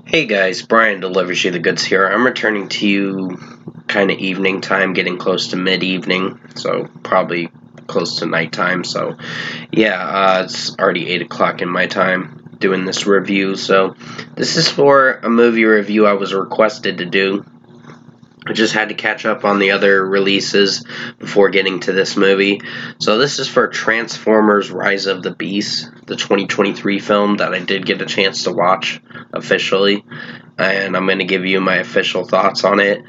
Hey guys, Brian delivers you the goods here. I'm returning to you kind of evening time, getting close to mid-evening, so probably close to nighttime. So yeah, it's already 8 o'clock in my time doing this review. So this is for a movie review I was requested to do. I just had to catch up on the other releases before getting to this movie. So this is for Transformers Rise of the Beast, the 2023 film that I did get a chance to watch officially, and I'm going to give you my official thoughts on it.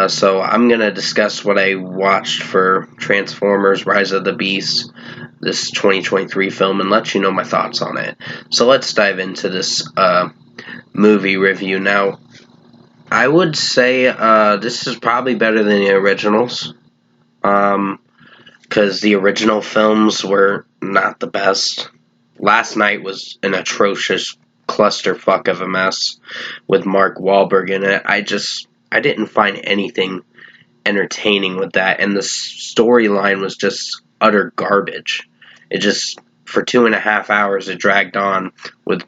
So I'm going to discuss what I watched for Transformers Rise of the Beast, this 2023 film, and let you know my thoughts on it. So let's dive into this movie review now. I would say this is probably better than the originals, because the original films were not the best. Last Night was an atrocious clusterfuck of a mess with Mark Wahlberg in it. I didn't find anything entertaining with that, and the storyline was just utter garbage. It just, for 2.5 hours, it dragged on with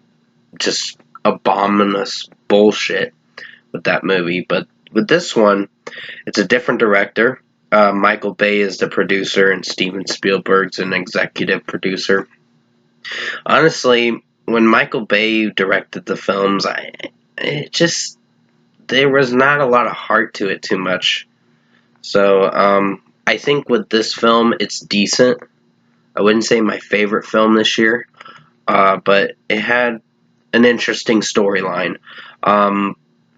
just abominous bullshit with that movie. But with this one, it's a different director. Michael Bay is the producer, and Steven Spielberg's an executive producer. Honestly, when Michael Bay directed the films, it just there was not a lot of heart to it too much. So I think with this film, it's decent. I wouldn't say my favorite film this year, but it had an interesting storyline.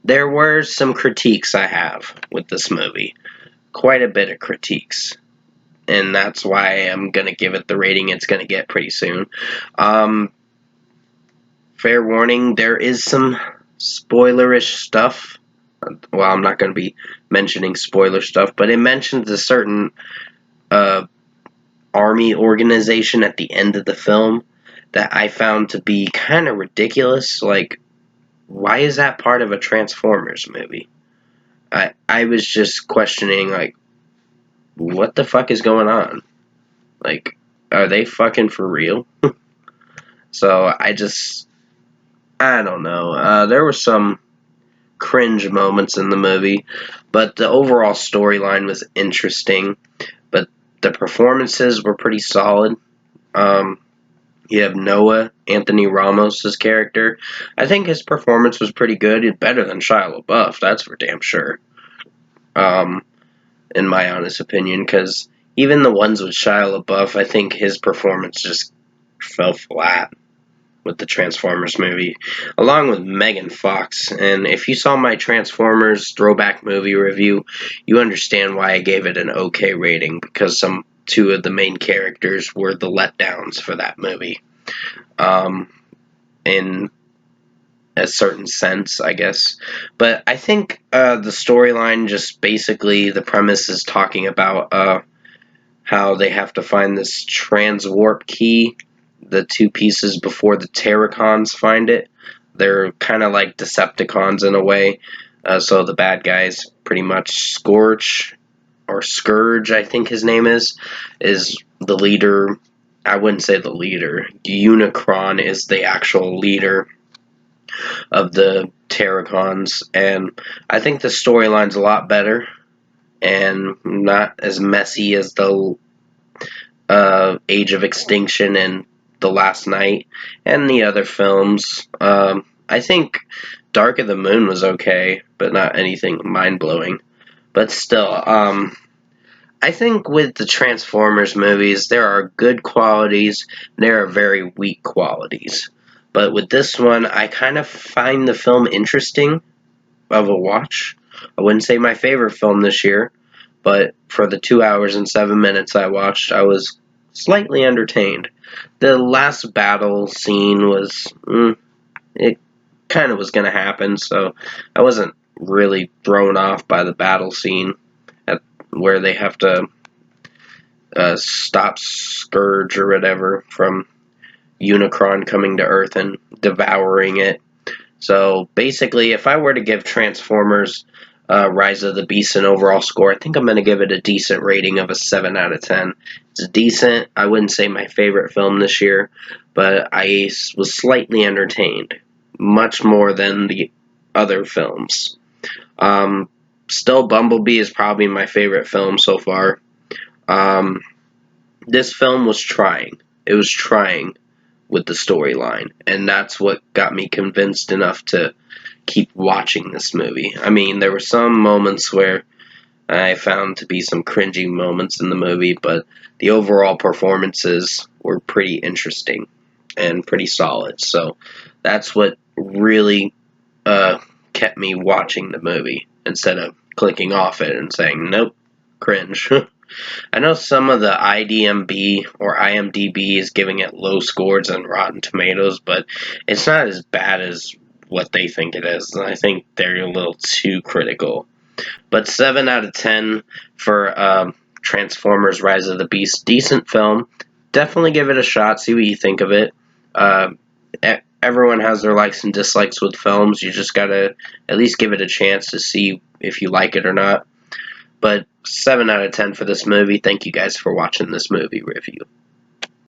There were some critiques I have with this movie, quite a bit of critiques, and that's why I'm gonna give it the rating it's gonna get pretty soon. Um, Fair warning, there is some spoilerish stuff. Well, I'm not going to be mentioning spoiler stuff, but it mentions a certain uh, army organization at the end of the film that I found to be kind of ridiculous. Like, why is that part of a Transformers movie? I was just questioning, like, what the fuck is going on? Like, are they fucking for real? So I don't know. There were some cringe moments in the movie, but the overall storyline was interesting. But the performances were pretty solid. Um, you have Noah, Anthony Ramos' character. I think his performance was pretty good, better than Shia LaBeouf, that's for damn sure. Um, in my honest opinion, because even the ones with Shia LaBeouf, I think his performance just fell flat with the Transformers movie, along with Megan Fox. And if you saw my Transformers throwback movie review, you understand why I gave it an okay rating, because some two of the main characters were the letdowns for that movie. In a certain sense, I guess. But I think the storyline, just basically the premise is talking about how they have to find this transwarp key, the two pieces before the Terracons find it. They're kind of like Decepticons in a way. So the bad guys, pretty much Scorch, or Scourge, I think his name is the leader. I wouldn't say the leader. Unicron is the actual leader of the Terracons, and I think the storyline's a lot better and not as messy as the Age of Extinction and The Last Night and the other films. I think Dark of the Moon was okay, but not anything mind blowing. But still, I think with the Transformers movies, there are good qualities, and there are very weak qualities. But with this one, I kind of find the film interesting of a watch. I wouldn't say my favorite film this year, but for the 2 hours and 7 minutes I watched, I was slightly entertained. The last battle scene was, it kind of was going to happen, so I wasn't really thrown off by the battle scene where they have to stop Scourge or whatever from Unicron coming to Earth and devouring it. So basically, if I were to give Transformers Rise of the Beast an overall score, I think I'm going to give it a decent rating of a 7 out of 10. It's decent. I wouldn't say my favorite film this year, but I was slightly entertained. Much more than the other films. Still, Bumblebee is probably my favorite film so far. Um, this film was trying. It was trying with the storyline, and that's what got me convinced enough to keep watching this movie. I mean, there were some moments where I found to be some cringy moments in the movie, but the overall performances were pretty interesting and pretty solid. So that's what really kept me watching the movie instead of clicking off it and saying, nope, cringe. I know some of the IMDb is giving it low scores on Rotten Tomatoes, but it's not as bad as what they think it is. I think they're a little too critical. But 7 out of 10 for Transformers Rise of the Beast. Decent film. Definitely give it a shot. See what you think of it. Uh, Everyone has their likes and dislikes with films. You just gotta at least give it a chance to see if you like it or not. But 7 out of 10 for this movie. Thank you guys for watching this movie review.